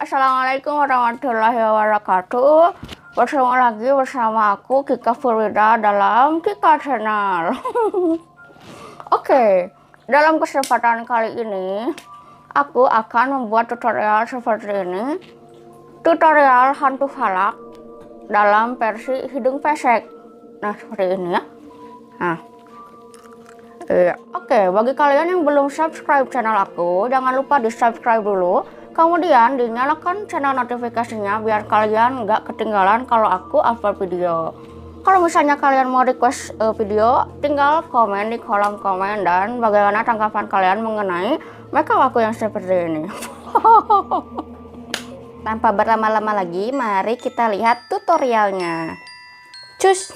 Assalamualaikum warahmatullahi wabarakatuh. Bersama lagi bersama aku Kika Purwida dalam Kika channel. Oke, dalam kesempatan kali ini aku akan membuat tutorial seperti ini. Tutorial hantu valak dalam versi hidung pesek. Nah, seperti ini ya. Nah, oke, bagi kalian yang belum subscribe channel aku, jangan lupa di subscribe dulu. Kemudian dinyalakan channel notifikasinya biar kalian nggak ketinggalan kalau aku upload video. Kalau misalnya kalian mau request video, tinggal komen di kolom komen dan bagaimana tanggapan kalian mengenai makeup aku yang seperti ini. Tanpa berlama-lama lagi, mari kita lihat tutorialnya. Cus!